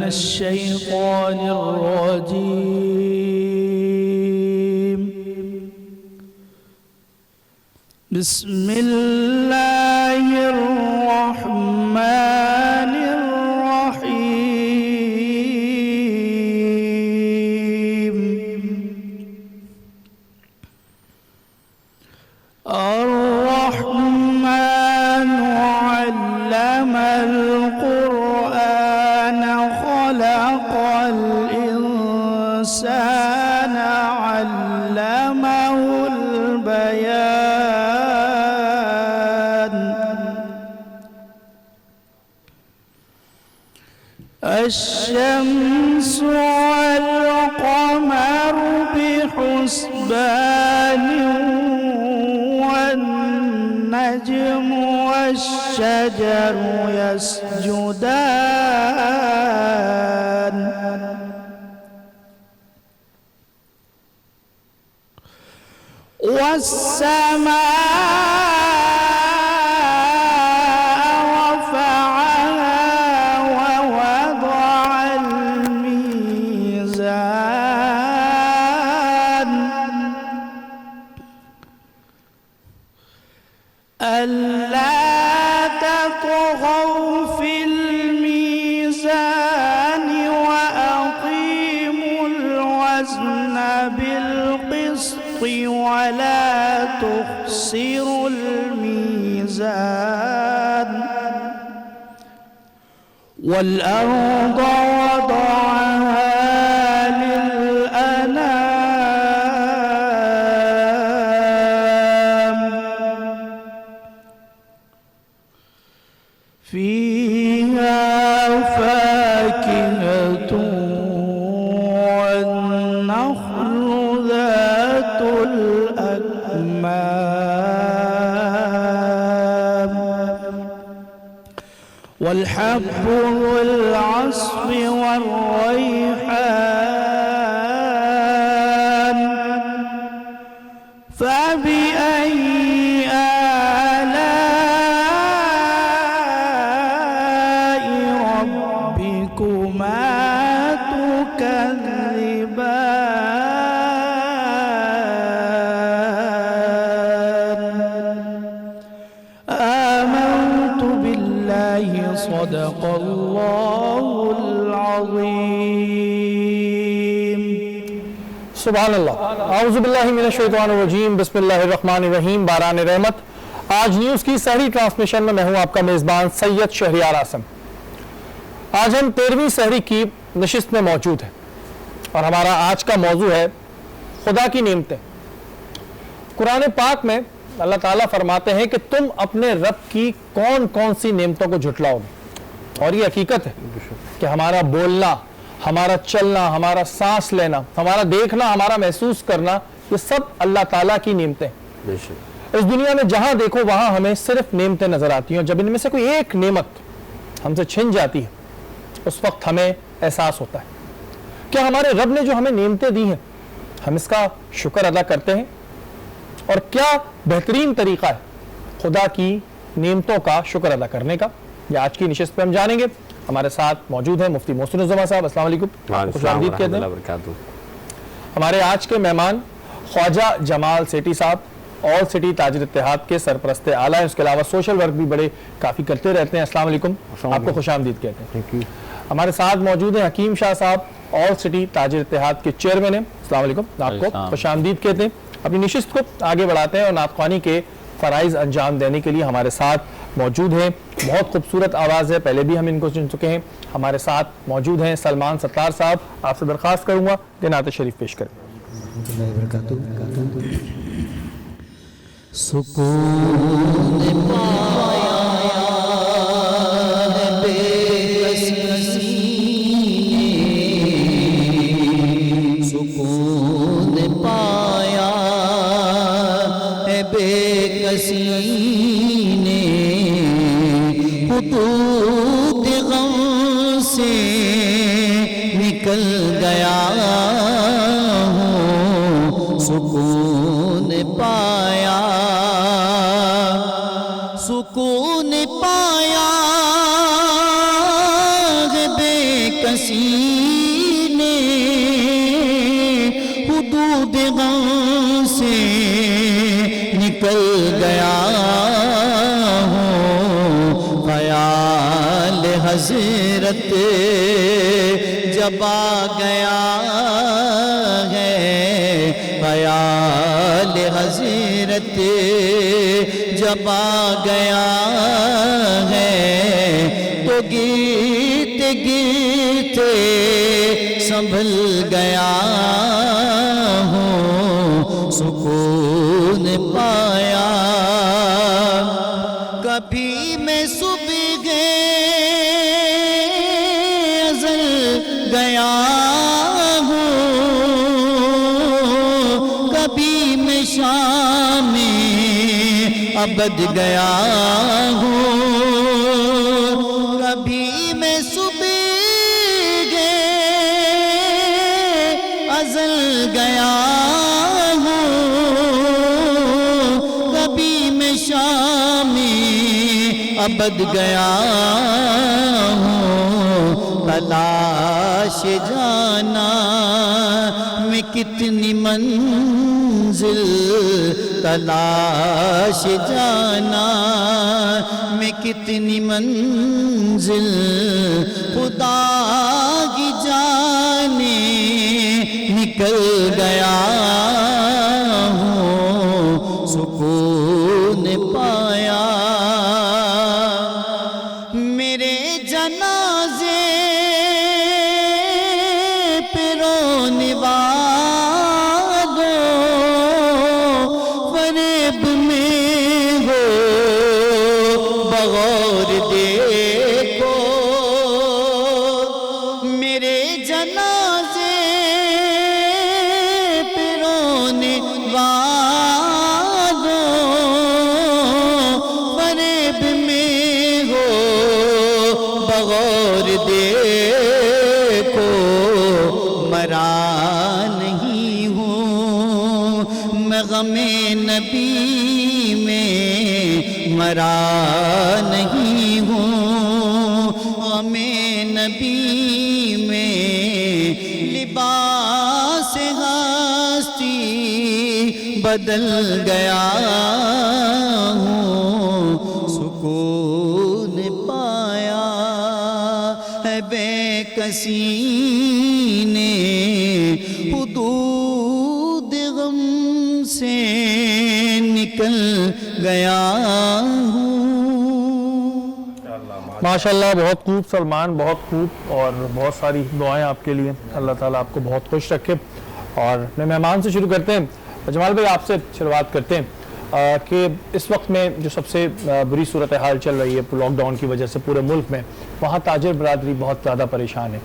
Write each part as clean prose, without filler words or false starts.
الشيطان الرجيم. بسم الله الرحمن الرحيم. الرحمن علم القرآن خلق الإنسان علمه البيان. الشمس والقمر بحسبان والنجم والشجر يسجدان. والسماء رفعها ووضع الميزان ألا تطغوا في الميزان وأقيموا الوزن بالقسط ولا تخسروا الميزان. والأرض وضعها للأنام فيها فاكهة والنخل ذات الأكمام والحب ذو العصف والريحان. فبأي آلاء ربكما تكذبان. آمنت بالله صدق الله العظيم. سبحان اللہ. اعوذ باللہ من الشیطان الرجیم. بسم اللہ الرحمن الرحیم. باران رحمت. آج نیوز کی سحری ٹرانسمیشن میں ہوں آپ کا میزبان سید شہریار آسم. آج ہم 13ویں سحری کی نشست میں موجود ہیں اور ہمارا آج کا موضوع ہے خدا کی نعمتیں. قرآن پاک میں اللہ تعالیٰ فرماتے ہیں کہ تم اپنے رب کی کون کون سی نعمتوں کو جھٹلاؤ گے. اور یہ حقیقت ہے کہ ہمارا بولنا، ہمارا چلنا، ہمارا سانس لینا، ہمارا دیکھنا، ہمارا محسوس کرنا، یہ سب اللہ تعالیٰ کی نعمتیں. اس دنیا میں جہاں دیکھو وہاں ہمیں صرف نعمتیں نظر آتی ہیں. جب ان میں سے کوئی ایک نعمت ہم سے چھن جاتی ہے اس وقت ہمیں احساس ہوتا ہے کہ ہمارے رب نے جو ہمیں نعمتیں دی ہیں ہم اس کا شکر ادا کرتے ہیں. اور کیا بہترین طریقہ ہے خدا کی نعمتوں کا شکر ادا کرنے کا، یہ آج کی نشست پہ ہم جانیں گے. ہمارے ساتھ موجود ہیں مفتی محسن الزما صاحب. السلام علیکم. خوش آمدید کہتے ہیں. ہمارے آج کے مہمان خواجہ جمال سیٹھی صاحب آل سٹی تاجر اتحاد کے سرپرست اعلیٰ ہیں. اس کے علاوہ سوشل ورک بھی بڑے کافی کرتے رہتے ہیں. السلام علیکم. آپ کو خوش آمدید کہتے ہیں. ہمارے ساتھ موجود ہیں حکیم شاہ صاحب آل سٹی تاجر اتحاد کے چیئرمین ہیں. السلام علیکم. آپ کو خوش آمدید کہتے ہیں. اپنی نشست کو آگے بڑھاتے ہیں اور نعت خوانی کے فرائض انجام دینے کے لیے ہمارے ساتھ موجود ہیں. بہت خوبصورت آواز ہے، پہلے بھی ہم ان کو سن چکے ہیں. ہمارے ساتھ موجود ہیں سلمان ستار صاحب. آپ سے درخواست کروں گا کہ نعت شریف پیش کریں. سکون پایا ہے بے کسی نے، سکون پایا ہے بے کسی نے، خطوط غم سے نکل گیا ہوں. سکون پایا، سکون پایا ہے بے کسی حضرت جب آ گیا ہے، خیال حضرت جب آ گیا ہے، تو گرتے گرتے سنبھل گیا ہوں، سکون پایا۔ کبھی میں صبح ازل گیا ہوں، کبھی میں شام ابد گیا ہوں، کبھی میں صبح ازل گیا ہوں، کبھی میں شام ابد گیا ہوں۔ تلاش جانا میں کتنی منزل، تلاش جانا میں کتنی منزل، خدا کی جانے نکل گیا ہوں، سکون پایا۔ میرے جنازے پہ رونے والوں، فریب میں ہو بغور دیکھو، میرے جنازے پہ رونے والوں، فریب میں ہو بغور دیکھو، مرا نہیں ہوں میں غم نبی میں، مرا نہیں ہوں غم نبی میں، لباس ہستی بدل گیا ہوں، سکون پایا ہے بے کسی نے، حدود غم سے نکل گیا ہوں۔ ماشاءاللہ، بہت خوب سلمان، بہت خوب، اور بہت ساری دعائیں آپ کے لیے، اللہ تعالیٰ آپ کو بہت خوش رکھے۔ اور میں مہمان سے شروع کرتے ہیں، جمال بھائی آپ سے شروعات کرتے ہیں کہ اس وقت میں جو سب سے بری صورتحال چل رہی ہے لاک ڈاؤن کی وجہ سے پورے ملک میں، وہاں تاجر برادری بہت زیادہ پریشان ہے،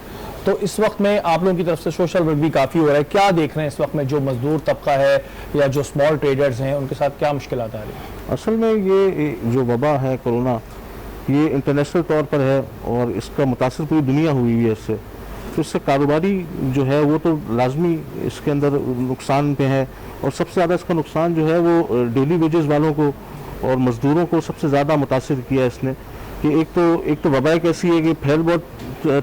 تو اس وقت میں آپ لوگوں کی طرف سے سوشل ورک بھی کافی ہو رہا ہے، کیا دیکھ رہے ہیں اس وقت میں جو مزدور طبقہ ہے یا جو اسمال ٹریڈرز ہیں ان کے ساتھ کیا مشکلات آ رہی ہیں؟ اصل میں یہ جو وبا ہے کرونا، یہ انٹرنیشنل طور پر ہے اور اس کا متاثر پوری دنیا ہوئی ہے اس سے، تو اس سے کاروباری جو ہے وہ تو لازمی اس کے اندر نقصان پہ ہے، اور سب سے زیادہ اس کا نقصان جو ہے وہ ڈیلی ویجز والوں کو اور مزدوروں کو سب سے زیادہ متاثر کیا ہے اس نے، کہ ایک تو وبا ایک ایسی ہے کہ پھیل بہت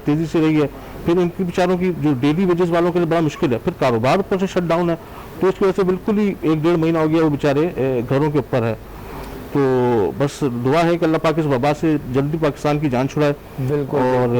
تیزی سے رہی ہے، پھر ان کی بیچاروں کی جو ڈیلی ویجز والوں کے لیے بڑا مشکل ہے، پھر کاروبار اوپر سے شٹ ڈاؤن ہے، تو اس کی وجہ سے بالکل ہی 1-1.5 مہینہ ہو گیا وہ بیچارے گھروں کے اوپر ہے۔ تو بس دعا ہے کہ اللہ پاک اس وبا سے جلدی پاکستان کی جان چھڑائے، اور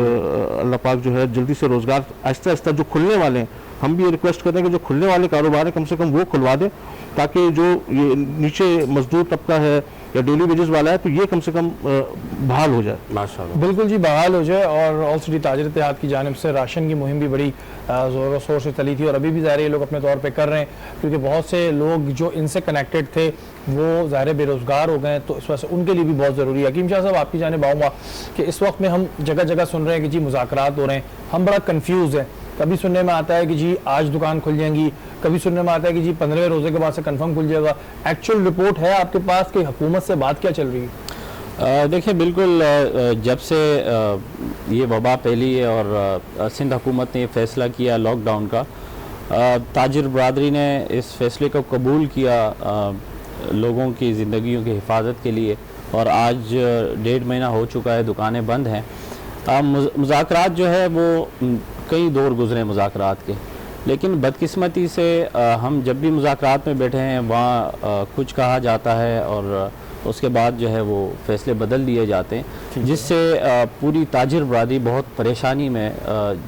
اللہ پاک جو ہے جلدی سے روزگار آہستہ آہستہ جو کھلنے والے ہیں، ہم بھی یہ ریکویسٹ کریں کہ جو کھلنے والے کاروبار ہیں کم سے کم وہ کھلوا دیں، تاکہ جو یہ نیچے مزدور طبقہ ہے یا ڈیلی ویجز والا ہے تو یہ کم سے کم بحال ہو جائے۔ ماشاءاللہ بالکل جی، بحال ہو جائے۔ اور آل سٹی تاجر اتحاد کی جانب سے راشن کی مہم بھی بڑی زور و شور سے چلی تھی، اور ابھی بھی ظاہر یہ لوگ اپنے طور پہ کر رہے ہیں، کیونکہ بہت سے لوگ جو ان سے کنیکٹڈ تھے وہ ظاہر بے روزگار ہو گئے، تو اس وجہ سے ان کے لیے بھی بہت ضروری ہے۔ حکیم شاہ صاحب آپ کی جانب آؤں گا کہ اس وقت میں ہم جگہ جگہ سن رہے ہیں کہ جی مذاکرات ہو رہے ہیں، ہم بڑا کنفیوز ہیں، کبھی سننے میں آتا ہے کہ جی آج دکان کھل جائیں گی، کبھی سننے میں آتا ہے کہ جی 15ویں روزے کے بعد سے کنفرم کھل جائے گا، ایکچوئل رپورٹ ہے آپ کے پاس کہ حکومت سے بات کیا چل رہی ہے؟ دیکھیں بالکل جب سے یہ وبا پھیلی ہے اور سندھ حکومت نے یہ فیصلہ کیا لاک ڈاؤن کا، تاجر برادری نے اس فیصلے کو قبول کیا لوگوں کی زندگیوں کی حفاظت کے لیے، اور آج 1.5 مہینہ ہو چکا ہے، دکانیں بند ہیں۔ مذاکرات جو ہے وہ کئی دور گزرے مذاکرات کے، لیکن بدقسمتی سے ہم جب بھی مذاکرات میں بیٹھے ہیں وہاں کچھ کہا جاتا ہے اور اس کے بعد جو ہے وہ فیصلے بدل دیے جاتے ہیں، جس سے پوری تاجر برادری بہت پریشانی میں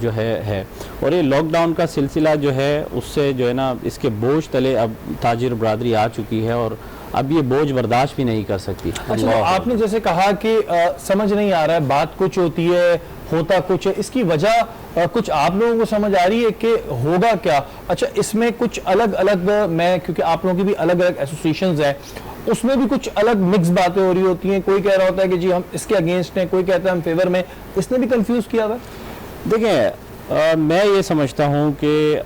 جو ہے اور یہ لاک ڈاؤن کا سلسلہ جو ہے اس سے جو ہے نا اس کے بوجھ تلے اب تاجر برادری آ چکی ہے اور اب یہ بوجھ برداشت بھی نہیں کر سکتی۔ اچھا، آپ نے جیسے کہا کہ سمجھ نہیں آ رہا ہے، بات کچھ ہوتی ہے ہوتا کچھ ہے، اس کی وجہ کچھ آپ لوگوں کو سمجھ آ رہی ہے کہ ہوگا کیا؟ اچھا، اس میں کچھ الگ الگ میں کیونکہ آپ لوگوں کی بھی الگ الگ ایسوسیشنز ہیں، اس میں بھی کچھ الگ مکس باتیں ہو رہی ہوتی ہیں، کوئی کہہ رہا ہوتا ہے کہ جی ہم اس کے اگینسٹ ہیں، کوئی کہتا ہے ہم فیور میں، اس نے بھی کنفیوز کیا ہوا ہے؟ دیکھیں، میں یہ سمجھتا ہوں کہ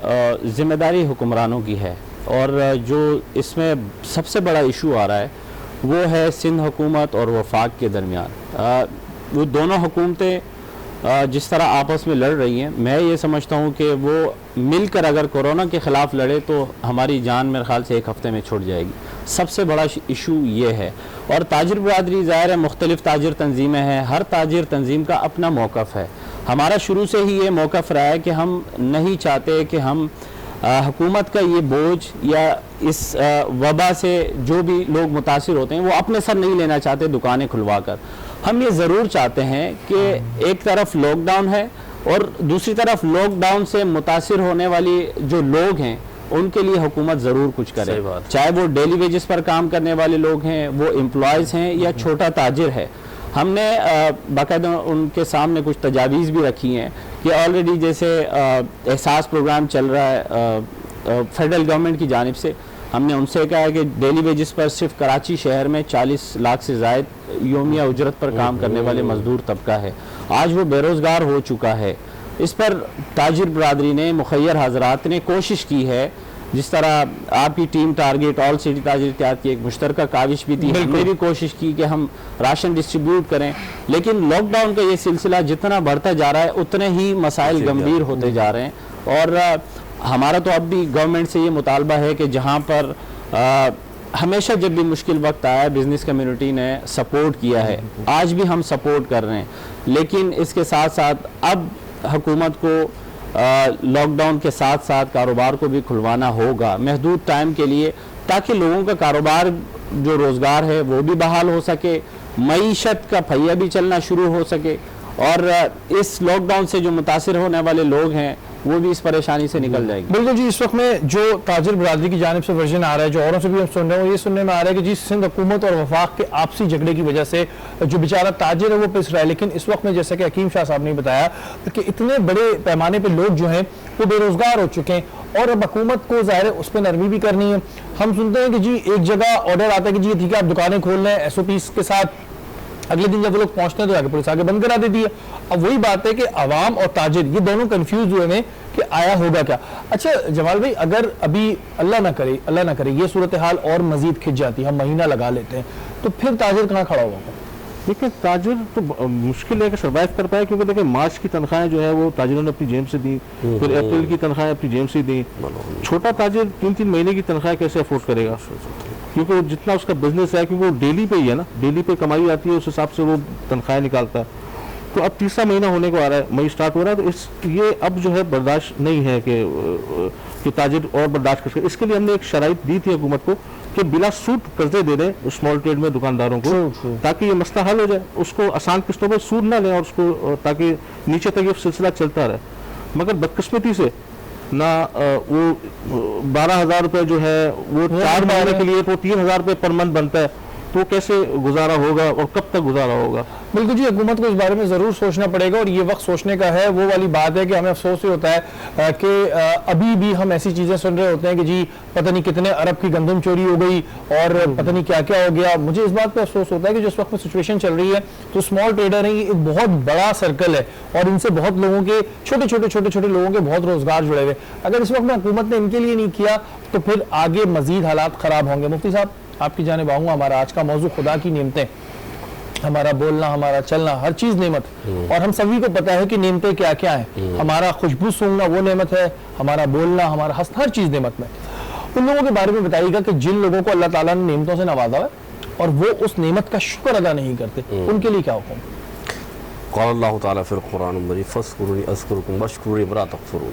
ذمہ داری حکمرانوں کی ہے اور جو اس میں سب سے بڑا ایشو آ رہا ہے وہ ہے سندھ حکومت اور وفاق کے درمیان۔ وہ دونوں حکومتیں جس طرح آپس میں لڑ رہی ہیں، میں یہ سمجھتا ہوں کہ وہ مل کر اگر کورونا کے خلاف لڑے تو ہماری جان میرے خیال سے ایک ہفتے میں چھوٹ جائے گی۔ سب سے بڑا ایشو یہ ہے، اور تاجر برادری ظاہر ہے مختلف تاجر تنظیمیں ہیں، ہر تاجر تنظیم کا اپنا موقف ہے۔ ہمارا شروع سے ہی یہ موقف رہا ہے کہ ہم نہیں چاہتے کہ ہم حکومت کا یہ بوجھ یا اس وبا سے جو بھی لوگ متاثر ہوتے ہیں وہ اپنے سر نہیں لینا چاہتے دکانیں کھلوا کر۔ ہم یہ ضرور چاہتے ہیں کہ ایک طرف لاک ڈاؤن ہے اور دوسری طرف لاک ڈاؤن سے متاثر ہونے والی جو لوگ ہیں ان کے لیے حکومت ضرور کچھ کرے، چاہے وہ ڈیلی ویجز پر کام کرنے والے لوگ ہیں، وہ امپلائیز ہیں یا چھوٹا تاجر ہے۔ ہم نے باقاعدہ ان کے سامنے کچھ تجاویز بھی رکھی ہیں کہ آلریڈی جیسے احساس پروگرام چل رہا ہے فیڈرل گورنمنٹ کی جانب سے، ہم نے ان سے کہا ہے کہ ڈیلی ویجز پر صرف کراچی شہر میں 40 لاکھ سے زائد یومیہ اجرت پر کام کرنے والے مزدور طبقہ ہے، آج وہ بے روزگار ہو چکا ہے۔ اس پر تاجر برادری نے، مخیر حضرات نے کوشش کی ہے، جس طرح آپ کی ٹیم ٹارگٹ آل سٹی تاجر اتحاد کی ایک مشترکہ کاوش بھی تھی، ہم نے بھی کوشش کی کہ ہم راشن ڈسٹریبیوٹ کریں، لیکن لاک ڈاؤن کا یہ سلسلہ جتنا بڑھتا جا رہا ہے اتنے ہی مسائل گمبھیر ہوتے جا رہے ہیں، اور ہمارا تو اب بھی گورنمنٹ سے یہ مطالبہ ہے کہ جہاں پر ہمیشہ جب بھی مشکل وقت آیا بزنس کمیونٹی نے سپورٹ کیا ہے، آج بھی ہم سپورٹ کر رہے ہیں، لیکن اس کے ساتھ ساتھ اب حکومت کو لاک ڈاؤن کے ساتھ ساتھ کاروبار کو بھی کھلوانا ہوگا محدود ٹائم کے لیے، تاکہ لوگوں کا کاروبار جو روزگار ہے وہ بھی بحال ہو سکے، معیشت کا پہیہ بھی چلنا شروع ہو سکے، اور اس لاک ڈاؤن سے جو متاثر ہونے والے لوگ ہیں وہ بھی اس پریشانی سے نکل جائے گی۔ بالکل جی، اس وقت میں جو تاجر برادری کی جانب سے ورژن آ رہا ہے، جو اوروں سے بھی ہم سن رہے ہیں، یہ سننے میں آ رہا ہے کہ جی سندھ حکومت اور وفاق کے آپسی جھگڑے کی وجہ سے جو بیچارہ تاجر ہے وہ پس رہا ہے، لیکن اس وقت میں جیسا کہ حکیم شاہ صاحب نے بتایا کہ اتنے بڑے پیمانے پہ لوگ جو ہیں وہ بے روزگار ہو چکے ہیں، اور اب حکومت کو ظاہر ہے اس پہ نرمی بھی کرنی ہے۔ ہم سنتے ہیں کہ جی ایک جگہ آرڈر آتا ہے کہ جی ٹھیک ہے آپ دکانیں کھول لیں ایس او پیز کے ساتھ، اگلے دن جب وہ لوگ پہنچتے ہیں تو آگے پولیس آگے بند کرا دیتی ہے۔ اب وہی بات ہے کہ عوام اور تاجر یہ دونوں کنفیوز ہوئے ہیں کہ آیا ہوگا کیا۔ اچھا جمال بھائی، اگر ابھی اللہ نہ کرے یہ صورتحال اور مزید کھنچ جاتی، ہم مہینہ لگا لیتے ہیں، تو پھر تاجر کہاں کھڑا ہوگا؟ دیکھیں تاجر تو مشکل ہے کہ سروائیو کر پائے، کیونکہ دیکھیں مارچ کی تنخواہیں جو ہے وہ تاجروں نے اپنی جیب سے دی، پھر اپریل کی تنخواہیں اپنی جیب سے دی۔ چھوٹا تاجر 3 مہینے کی تنخواہ کیسے افورڈ کرے گا؟ کیونکہ جتنا اس کا بزنس ہے، کیونکہ وہ ڈیلی پہ ہی ہے نا، ڈیلی پہ کمائی آتی ہے، اس حساب سے وہ تنخواہیں نکالتا ہے۔ تو اب تیسرا مہینہ ہونے کو آ رہا ہے، مئی سٹارٹ ہو رہا ہے، تو یہ اب جو ہے برداشت نہیں ہے کہ تاجر اور برداشت کر سکے۔ اس کے لیے ہم نے ایک شرائط دی تھی حکومت کو کہ بلا سود قرضے دے دیں اسمال ٹریڈ میں دکانداروں کو، تاکہ یہ مسئلہ حل ہو جائے، اس کو آسان قسطوں پر سود نہ لیں، اور اس کو تاکہ نیچے تک یہ سلسلہ چلتا رہے۔ مگر بدقسمتی سے نہ وہ 12,000 روپے جو ہے وہ 4 مہینے کے لیے تو 3,000 روپے پر منتھ بنتا ہے، تو کیسے گزارا ہوگا اور کب تک گزارا ہوگا؟ بالکل جی، حکومت کو اس بارے میں ضرور سوچنا پڑے گا، اور یہ وقت سوچنے کا ہے۔ وہ والی بات ہے کہ ہمیں افسوس یہ ہوتا ہے کہ ابھی بھی ہم ایسی چیزیں سن رہے ہوتے ہیں کہ جی پتہ نہیں کتنے ارب کی گندم چوری ہو گئی اور پتہ نہیں کیا کیا ہو گیا۔ مجھے اس بات پہ افسوس ہوتا ہے کہ جو اس وقت میں سچویشن چل رہی ہے تو اسمال ٹریڈر ہیں، یہ ایک بہت بڑا سرکل ہے، اور ان سے بہت لوگوں کے چھوٹے لوگوں کے بہت روزگار جڑے ہوئے۔ اگر اس وقت میں حکومت نے ان کے لیے نہیں کیا تو پھر آگے مزید حالات خراب ہوں گے۔ مفتی صاحب آپ کی جانب آؤں گا۔ ہمارا آج کا موضوع خدا کی نعمتیں، ہمارا بولنا، ہمارا چلنا، ہر چیز نعمت، اور ہم سبھی کو پتا ہے کہ نعمتیں کیا کیا ہیں۔ ہمارا خوشبو سونگنا وہ نعمت ہے، ہمارا بولنا، ہمارا ہنسنا، ہر چیز نعمت میں۔ ان لوگوں کے بارے میں بتائیے گا کہ جن لوگوں کو اللہ تعالیٰ نے نعمتوں سے نوازا ہے اور وہ اس نعمت کا شکر ادا نہیں کرتے، ان کے لیے کیا حکم؟ قال اللہ تعالیٰ فی القرآن المجید فاذکرونی اذکرکم واشکروا لی ولا تکفرون۔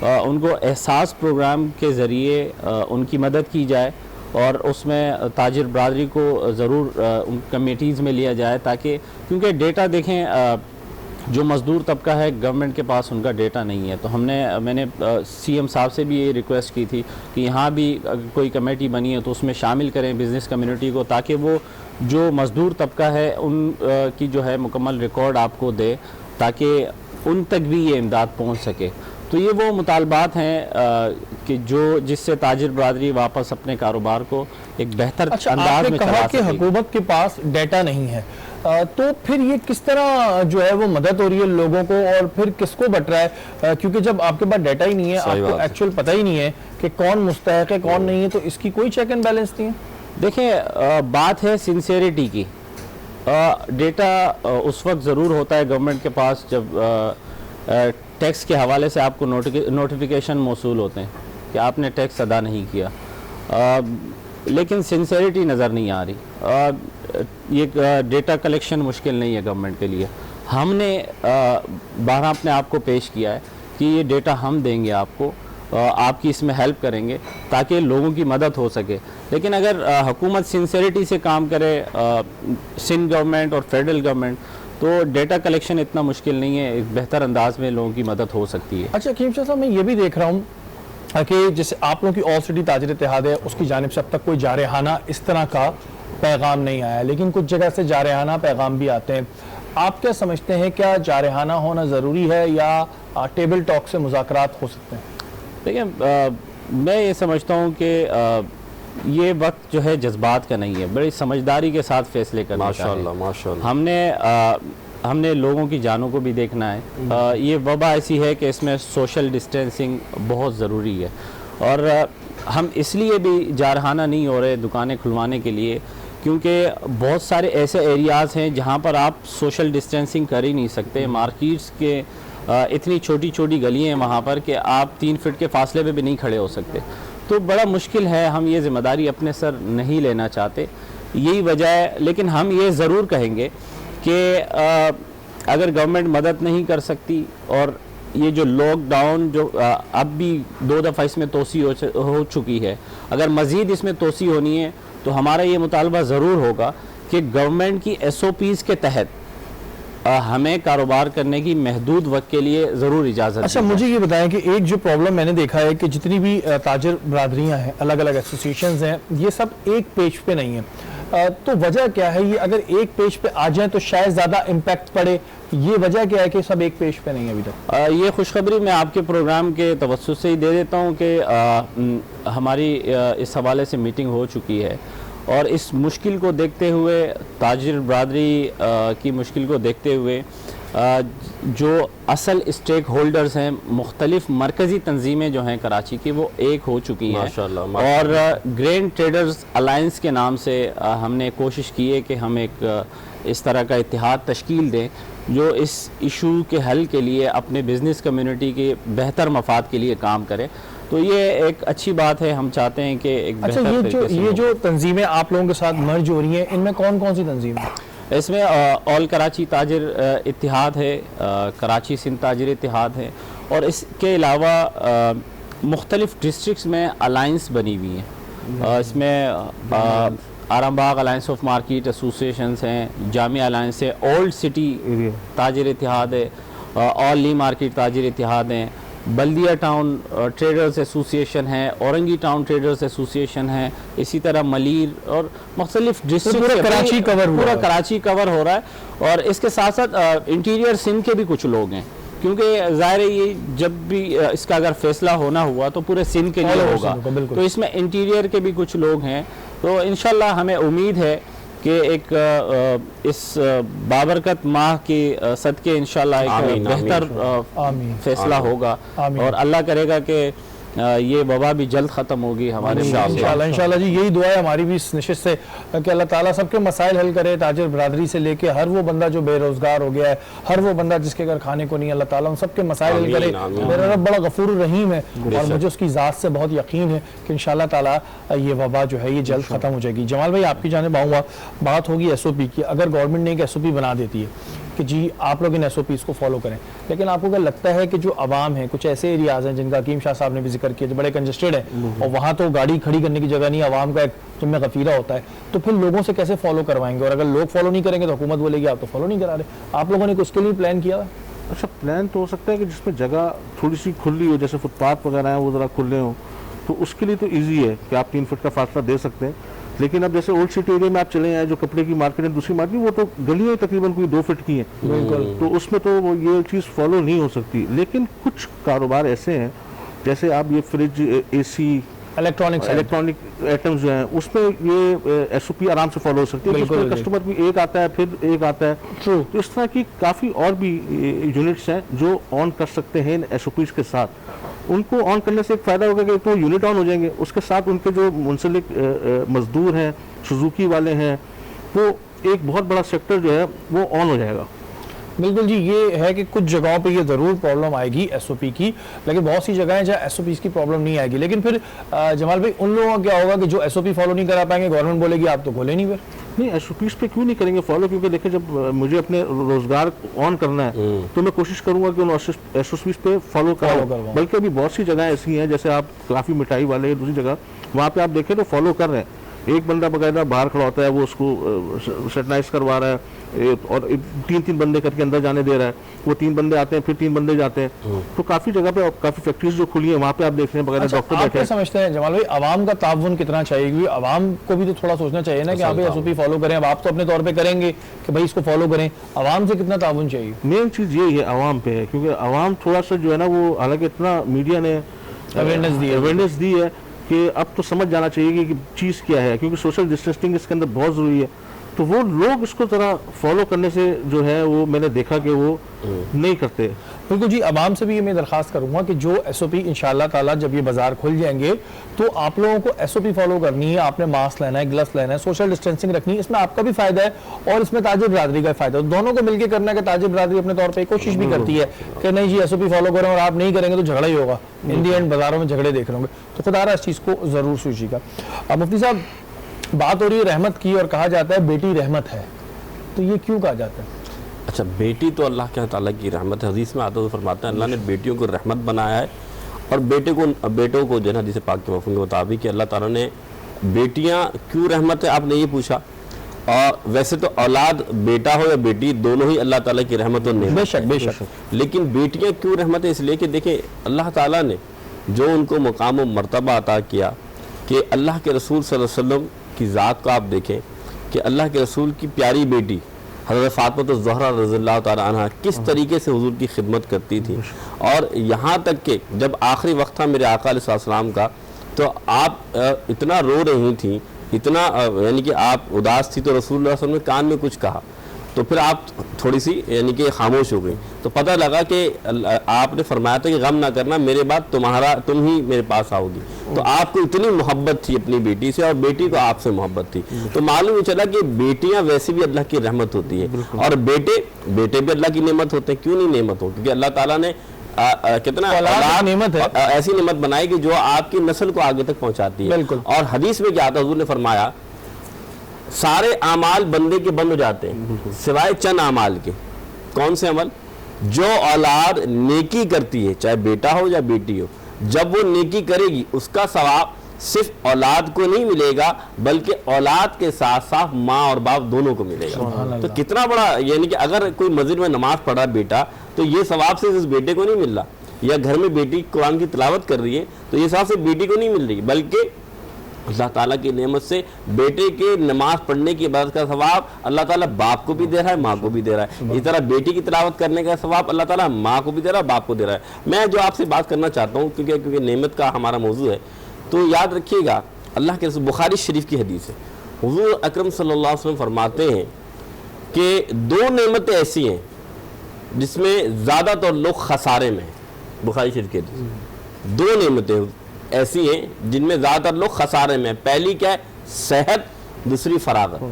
ان کو احساس پروگرام کے ذریعے ان کی مدد کی جائے اور اس میں تاجر برادری کو ضرور ان کمیٹیز میں لیا جائے، تاکہ کیونکہ ڈیٹا دیکھیں جو مزدور طبقہ ہے گورنمنٹ کے پاس ان کا ڈیٹا نہیں ہے، تو میں نے سی ایم صاحب سے بھی یہ ریکویسٹ کی تھی کہ یہاں بھی کوئی کمیٹی بنی ہے تو اس میں شامل کریں بزنس کمیونٹی کو، تاکہ وہ جو مزدور طبقہ ہے ان کی جو ہے مکمل ریکارڈ آپ کو دے، تاکہ ان تک بھی یہ امداد پہنچ سکے۔ تو یہ وہ مطالبات ہیں کہ جس سے تاجر برادری واپس اپنے کاروبار کو ایک بہتر انداز میں چلا کہا سکے۔ کہ حکومت کے پاس ڈیٹا نہیں ہے، تو پھر یہ کس طرح جو ہے وہ مدد ہو رہی ہے لوگوں کو، اور پھر کس کو بٹ رہا ہے؟ کیونکہ جب آپ کے پاس ڈیٹا ہی نہیں ہے، آپ کو ایکچوئل پتہ ہی نہیں ہے کہ کون مستحق ہے کون نہیں ہے، تو اس کی کوئی چیک اینڈ بیلنس نہیں ہے؟ دیکھیں بات ہے سنسیریٹی کی۔ ڈیٹا اس وقت ضرور ہوتا ہے گورنمنٹ کے پاس جب ٹیکس کے حوالے سے آپ کو نوٹیفیکیشن موصول ہوتے ہیں کہ آپ نے ٹیکس ادا نہیں کیا، لیکن سنسیریٹی نظر نہیں آ رہی۔ یہ ڈیٹا کلیکشن مشکل نہیں ہے گورنمنٹ کے لیے، ہم نے بارہا اپنے آپ کو پیش کیا ہے کہ یہ ڈیٹا ہم دیں گے آپ کو، آپ کی اس میں ہیلپ کریں گے تاکہ لوگوں کی مدد ہو سکے۔ لیکن اگر حکومت سنسیریٹی سے کام کرے، سندھ گورنمنٹ اور فیڈرل گورنمنٹ، تو ڈیٹا کلیکشن اتنا مشکل نہیں ہے، ایک بہتر انداز میں لوگوں کی مدد ہو سکتی ہے۔ اچھا حکیم شاہ صاحب، میں یہ بھی دیکھ رہا ہوں کہ جیسے آپ لوگوں کی آل سٹی تاجر اتحاد ہے، اس کی جانب سے اب تک کوئی جارحانہ اس طرح کا پیغام نہیں آیا، لیکن کچھ جگہ سے جارحانہ پیغام بھی آتے ہیں۔ آپ کیا سمجھتے ہیں، کیا جارحانہ ہونا ضروری ہے یا ٹیبل ٹاک سے مذاکرات ہو سکتے ہیں؟ دیکھیں میں یہ سمجھتا ہوں کہ یہ وقت جو ہے جذبات کا نہیں ہے، بڑی سمجھداری کے ساتھ فیصلے کرنا چاہیے۔ ماشاءاللہ ہم نے لوگوں کی جانوں کو بھی دیکھنا ہے۔ یہ وبا ایسی ہے کہ اس میں سوشل ڈسٹینسنگ بہت ضروری ہے، اور ہم اس لیے بھی جارحانہ نہیں ہو رہے دکانیں کھلوانے کے لیے، کیونکہ بہت سارے ایسے ایریاز ہیں جہاں پر آپ سوشل ڈسٹینسنگ کر ہی نہیں سکتے۔ مارکیٹس کے اتنی چھوٹی چھوٹی گلیاں ہیں وہاں پر کہ آپ 3 فٹ کے فاصلے پہ بھی نہیں کھڑے ہو سکتے، تو بڑا مشکل ہے۔ ہم یہ ذمہ داری اپنے سر نہیں لینا چاہتے، یہی وجہ ہے۔ لیکن ہم یہ ضرور کہیں گے کہ اگر گورنمنٹ مدد نہیں کر سکتی، اور یہ جو لاک ڈاؤن جو اب بھی 2 دفعہ اس میں توسیع ہو چکی ہے، اگر مزید اس میں توسیع ہونی ہے تو ہمارا یہ مطالبہ ضرور ہوگا کہ گورنمنٹ کی SOPs کے تحت ہمیں کاروبار کرنے کی محدود وقت کے لیے ضرور اجازت۔ اچھا مجھے یہ بتائیں کہ ایک جو پرابلم میں نے دیکھا ہے کہ جتنی بھی تاجر برادریاں ہیں، الگ الگ ایسوسیشنز ہیں، یہ سب ایک پیج پہ نہیں ہیں، تو وجہ کیا ہے؟ یہ اگر ایک پیج پہ آ جائیں تو شاید زیادہ امپیکٹ پڑے، یہ وجہ کیا ہے کہ سب ایک پیج پہ نہیں ہے ابھی تک؟ یہ خوشخبری میں آپ کے پروگرام کے توسط سے ہی دے دیتا ہوں کہ ہماری اس حوالے سے میٹنگ ہو چکی ہے، اور اس مشکل کو دیکھتے ہوئے، تاجر برادری کی مشکل کو دیکھتے ہوئے، جو اصل اسٹیک ہولڈرز ہیں، مختلف مرکزی تنظیمیں جو ہیں کراچی کی، وہ ایک ہو چکی ہیں، اور گرین ٹریڈرز الائنس کے نام سے ہم نے کوشش کی ہے کہ ہم ایک اس طرح کا اتحاد تشکیل دیں جو اس ایشو کے حل کے لیے اپنے بزنس کمیونٹی کے بہتر مفاد کے لیے کام کرے۔ تو یہ ایک اچھی بات ہے، ہم چاہتے ہیں کہ ایک اچھا یہ جو تنظیمیں آپ لوگوں کے ساتھ مرج ہو رہی ہیں، ان میں کون کون سی تنظیمیں ہیں؟ اس میں آل کراچی تاجر اتحاد ہے، کراچی سندھ تاجر اتحاد ہے، اور اس کے علاوہ مختلف ڈسٹرکٹس میں الائنس بنی ہوئی ہیں۔ اس میں آرام باغ الائنس آف مارکیٹ ایسوسیشنز ہیں، جامعہ الائنس ہے، اولڈ سٹی تاجر اتحاد ہے، آل لی مارکیٹ تاجر اتحاد ہیں، بلدیہ ٹاؤن ٹریڈرز ایسوسیشن ہے، اورنگی ٹاؤن ٹریڈرز ایسوسیشن ہے، اسی طرح ملیر اور مختلف ڈسٹرکٹ پورا کراچی کور ہو رہا ہے۔ اور اس کے ساتھ ساتھ انٹیریئر سندھ کے بھی کچھ لوگ ہیں، کیونکہ ظاہر ہے یہ جب بھی اس کا اگر فیصلہ ہونا ہوا تو پورے سندھ کے لیے ہوگا، تو اس میں انٹیریئر کے بھی کچھ لوگ ہیں۔ تو انشاءاللہ ہمیں امید ہے کہ ایک اس بابرکت ماہ کے صدقے انشاءاللہ ایک بہتر فیصلہ ہوگا، اور اللہ کرے گا کہ یہ وبا بھی جلد ختم ہوگی ہمارے انشاءاللہ جی، یہی دعا ہے ہماری بھی اس نشست سے کہ اللہ تعالیٰ سب کے مسائل حل کرے، تاجر برادری سے لے کے ہر وہ بندہ جو بے روزگار ہو گیا ہے، ہر وہ بندہ جس کے گھر کھانے کو نہیں، اللہ تعالیٰ ان سب کے مسائل حل کرے۔ میرا رب بڑا غفور الرحیم ہے، اور مجھے اس کی ذات سے بہت یقین ہے کہ انشاءاللہ تعالیٰ یہ وبا جو ہے یہ جلد ختم ہو جائے گی۔ جمال بھائی آپ کی جانب آؤں گا، بات ہوگی SOP کی۔ اگر گورنمنٹ نے ایک SOP بنا دیتی ہے کہ جی آپ لوگ ان SOPs کو فالو کریں, لیکن آپ کو کیا لگتا ہے کہ جو عوام ہیں, کچھ ایسے ایریاز ہیں جن کا حکیم شاہ صاحب نے بھی ذکر کیا, جو بڑے کنجسٹڈ ہیں اور وہاں تو گاڑی کھڑی کرنے کی جگہ نہیں, عوام کا ایک جن میں غفیرہ ہوتا ہے, تو پھر لوگوں سے کیسے فالو کروائیں گے؟ اور اگر لوگ فالو نہیں کریں گے تو حکومت بولے گی آپ تو فالو نہیں کرا رہے. آپ لوگوں نے اس کے لیے پلان کیا؟ اچھا, پلان تو ہو سکتا ہے کہ جس میں جگہ تھوڑی سی کھلی ہو, جیسے فٹ پاتھ وغیرہ ہیں وہ ذرا کھلے ہوں, تو اس کے لیے تو ایزی ہے کہ آپ 3 فٹ کا فاصلہ دے سکتے ہیں. لیکن اب جیسے اولڈ سٹی ایریا میں آپ چلے ہیں, جو کپڑے کی مارکیٹ ہے, دوسری مارکیٹ, وہ تو گلیاں تقریباً کوئی 2 فٹ کی ہیں, بالکل, تو اس میں تو یہ چیز فالو نہیں ہو سکتی. لیکن کچھ کاروبار ایسے ہیں جیسے آپ یہ فریج, AC, الیکٹرانک آئٹمز جو ہیں, اس میں یہ SOP آرام سے فالو ہو سکتی ہے. اس میں کسٹمر بھی ایک آتا ہے, پھر ایک آتا ہے. تو اس طرح کی کافی اور بھی یونٹس ہیں جو آن کر سکتے ہیں ان SOPs کے ساتھ. ان کو آن کرنے سے ایک فائدہ ہوگا کہ تو یونٹ آن ہو جائیں گے, اس کے ساتھ ان کے جو منسلک مزدور ہیں, سوزوکی والے ہیں, وہ ایک بہت بڑا سیکٹر جو ہے وہ آن ہو جائے گا. بالکل جی, یہ ہے کہ کچھ جگہوں پہ یہ ضرور پرابلم آئے گی SOP کی, لیکن بہت سی جگہیں جہاں SOPs کی پرابلم نہیں آئے گی. لیکن پھر جمال بھائی, ان لوگوں کا کیا ہوگا کہ جو SOP فالو نہیں کرا پائیں گے, گورنمنٹ بولے گی آپ تو کھولے نہیں. پھر نہیں, SOPs پہ کیوں نہیں کریں گے فالو؟ کیونکہ دیکھیں, جب مجھے اپنے روزگار آن کرنا ہے تو میں کوشش کروں گا کہ ان SOPs پہ فالو کراؤں. بلکہ ابھی بہت سی جگہیں ایسی ہیں, جیسے آپ کافی مٹھائی والے دوسری جگہ, وہاں پہ آپ دیکھیں تو فالو کر رہے ہیں. ایک بندہ باقاعدہ باہر کھڑا ہوتا ہے, وہ اس کو سیٹنائز کروا رہا ہے, اور 3 بندے کر کے اندر جانے دے رہا ہے. وہ 3 بندے آتے ہیں, پھر 3 بندے جاتے ہیں. تو کافی جگہ پہ کافی فیکٹریز جو کھلی ہیں, وہاں پہ آپ دیکھ رہے ہیں باقاعدہ ڈاکٹر آپ بیٹھے کیا ہیں. سمجھتے ہیں جمال بھائی, عوام کا تعاون کتنا چاہیے؟ کیونکہ عوام کو بھی تو تھوڑا سوچنا چاہیے نا کہ آپ SOP فالو کریں. اب آپ تو اپنے طور پہ کریں گے کہ بھائی اس کو فالو کریں, عوام سے کتنا تعاون چاہیے؟ مین چیز یہی ہے, عوام پہ ہے. کیونکہ عوام تھوڑا سا جو ہے نا, وہ حالانکہ اتنا میڈیا نے اویئرنیس دی ہے کہ اب تو سمجھ جانا چاہیے کہ چیز کیا ہے, کیونکہ سوشل ڈسٹینسنگ اس کے اندر بہت ضروری ہے. تو وہ لوگ اس کو ذرا فالو کرنے سے جو ہے, وہ میں نے دیکھا کہ وہ نہیں کرتے. بالکل جی, عوام سے بھی یہ میں درخواست کروں گا کہ جو SOP انشاءاللہ تعالیٰ جب یہ بازار کھل جائیں گے تو آپ لوگوں کو SOP فالو کرنی ہے. آپ نے ماسک لینا ہے, گلوز لینا ہے, سوشل ڈسٹینسنگ رکھنی ہے. اس میں آپ کا بھی فائدہ ہے اور اس میں تاجر برادری کا فائدہ ہے. دونوں کو مل کے کرنا ہے کہ تاجر برادری اپنے طور پہ کوشش بھی کرتی ہے کہ نہیں جی SOP فالو کریں, اور آپ نہیں کریں گے تو جھگڑا ہی ہوگا. ان دی اینڈ بازاروں میں جھگڑے دیکھ رہے ہوں گے. تو خدا رہا اس چیز کو ضرور سوچیے گا. اب مفتی صاحب, بات ہو رہی ہے رحمت کی, اور کہا جاتا ہے بیٹی رحمت ہے, تو یہ کیوں کہا جاتا ہے؟ اچھا, بیٹی تو اللہ کے تعالیٰ کی رحمت ہے. حدیث میں آتا ہے, فرماتے ہیں اللہ نے بیٹیوں کو رحمت بنایا ہے, اور بیٹوں کو جو ہے حدیث پاک کے مفہوم کے مطابق کہ اللہ تعالیٰ نے بیٹیاں کیوں رحمت ہے, آپ نے یہ پوچھا. اور ویسے تو اولاد بیٹا ہو یا بیٹی, دونوں ہی اللہ تعالیٰ کی رحمت اور نعمت. بے شک بے شک. لیکن بیٹیاں کیوں رحمت ہے؟ اس لیے کہ دیکھیں, اللہ تعالیٰ نے جو ان کو مقام و مرتبہ عطا کیا, کہ اللہ کے رسول صلی اللہ علیہ وسلم کی ذات کو آپ دیکھیں کہ اللہ کے رسول کی پیاری بیٹی حضرت فاطمہ الزہرا رضی اللہ تعالیٰ عنہ کس طریقے سے حضور کی خدمت کرتی تھی. اور یہاں تک کہ جب آخری وقت تھا میرے آقا علیہ السلام کا, تو آپ اتنا رو رہی تھیں, اتنا یعنی کہ آپ اداس تھی, تو رسول اللہ صلی اللہ علیہ وسلم نے کان میں کچھ کہا, تو پھر آپ تھوڑی سی یعنی کہ خاموش ہو گئی. تو پتہ لگا کہ آپ نے فرمایا تھا کہ غم نہ کرنا, میرے بعد تم ہی میرے پاس آؤ گی. تو آپ کو اتنی محبت تھی اپنی بیٹی سے, اور بیٹی کو آپ سے محبت تھی. تو معلوم ہی چلا کہ بیٹیاں ویسے بھی اللہ کی رحمت ہوتی ہیں, اور بیٹے بھی اللہ کی نعمت ہوتے ہیں. کیوں نہیں نعمت ہو؟ کیونکہ اللہ تعالیٰ نے کتنا ایسی نعمت بنائی کہ جو آپ کی نسل کو آگے تک پہنچاتی ہے. اور حدیث میں کیا آتا, حضور نے فرمایا سارے اعمال بندے کے بند ہو جاتے ہیں سوائے چند اعمال کے. کون سے عمل؟ جو اولاد نیکی کرتی ہے, چاہے بیٹا ہو یا بیٹی ہو, جب وہ نیکی کرے گی اس کا ثواب صرف اولاد کو نہیں ملے گا, بلکہ اولاد کے ساتھ ساتھ ماں اور باپ دونوں کو ملے گا. تو کتنا بڑا, یعنی کہ اگر کوئی مسجد میں نماز پڑھ رہا بیٹا, تو یہ ثواب صرف اس بیٹے کو نہیں مل رہا, یا گھر میں بیٹی قرآن کی تلاوت کر رہی ہے تو یہ ثواب صرف بیٹی کو نہیں مل رہی, بلکہ اللہ تعالیٰ کی نعمت سے بیٹے کے نماز پڑھنے کی عبادت کا ثواب اللہ تعالیٰ باپ کو بھی دے رہا ہے, ماں کو بھی دے رہا ہے. اس طرح بیٹی کی تلاوت کرنے کا ثواب اللہ تعالیٰ ماں کو بھی دے رہا ہے, باپ کو دے رہا ہے. میں جو آپ سے بات کرنا چاہتا ہوں, کیونکہ نعمت کا ہمارا موضوع ہے, تو یاد رکھیے گا اللہ کے رسول, بخاری شریف کی حدیث ہے, حضور اکرم صلی اللہ علیہ وسلم فرماتے ہیں کہ 2 نعمتیں ایسی ہیں جس میں زیادہ تر لوگ خسارے میں ہیں. بخاری شریف کی حدیث, 2 نعمتیں ایسی ہیں جن میں زیادہ تر لوگ خسارے میں. پہلی کیا ہے؟ صحت, دوسری فراغت.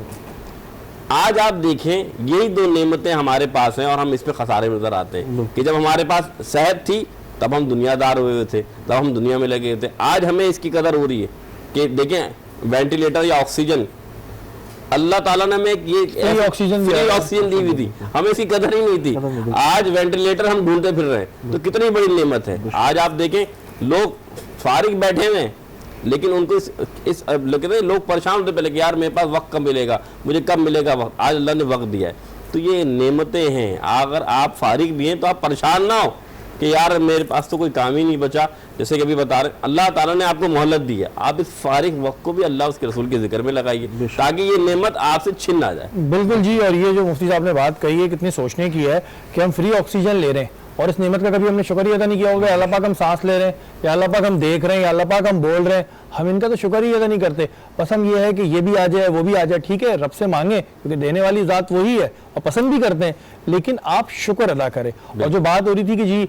آج آپ دیکھیں یہی 2 نعمتیں ہمارے پاس ہیں اور ہم اس پہ خسارے میں نظر آتے ہیں کہ جب ہمارے پاس صحت تھی تب ہم دنیا دار ہوئے تھے, تب ہم دنیا میں لگے ہوئے تھے. آج ہمیں اس کی قدر ہو رہی ہے کہ دیکھیں وینٹیلیٹر یا آکسیجن اللہ تعالیٰ نے ہمیں Free oxygen دیا فری ہے. آکسیجن دی ہوئی تھی, ہمیں اس کی قدر ہی نہیں تھی. آج وینٹیلیٹر ہم ڈھونڈتے پھر رہے ہیں, تو کتنی بڑی نعمت ہے. آج آپ دیکھیں لوگ فارغ بیٹھے ہوئے ہیں, لیکن ان کو لوگ پریشان ہوتے پہلے کہ یار میرے پاس وقت کب ملے گا, مجھے کب ملے گا وقت. آج اللہ نے وقت دیا ہے. تو یہ نعمتیں ہیں. اگر آپ فارغ بھی ہیں تو آپ پریشان نہ ہو کہ یار میرے پاس تو کوئی کام ہی نہیں بچا. جیسے کہ ابھی بتا رہے ہیں اللہ تعالیٰ نے آپ کو مہلت دی ہے, آپ اس فارغ وقت کو بھی اللہ اس کے رسول کے ذکر میں لگائیے تاکہ یہ نعمت آپ سے چھن نہ جائے. بالکل جی. اور یہ جو مفتی صاحب نے بات کہی ہے کتنی سوچنے کی ہے کہ ہم فری آکسیجن لے رہے ہیں اور اس نعمت کا کبھی ہم نے شکر ہی ادا نہیں کیا ہوگا. اللہ پاک ہم سانس لے رہے ہیں, یا اللہ پاک ہم دیکھ رہے ہیں, یا اللہ پاک ہم بول رہے ہیں, ہم ان کا تو شکر ہی ادا نہیں کرتے. بس ہم یہ ہے کہ یہ بھی آ جائے وہ بھی آ جائے, ٹھیک ہے رب سے مانگیں کیونکہ دینے والی ذات وہی ہے اور پسند بھی کرتے ہیں, لیکن آپ شکر ادا کریں. اور جو بات ہو رہی تھی کہ جی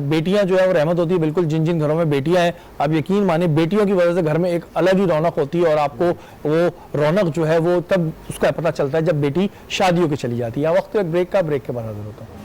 بیٹیاں جو ہے وہ رحمت ہوتی ہے, بالکل جن جن گھروں میں بیٹیاں ہیں آپ یقین مانیں بیٹیوں کی وجہ سے گھر میں ایک الگ ہی رونق ہوتی ہے, اور آپ کو وہ رونق جو ہے وہ تب اس کا پتہ چلتا ہے جب بیٹی شادیوں کی چلی جاتی ہے. وقت ایک بریک کا, بریک کے بعد حاضر ہوتا ہوں.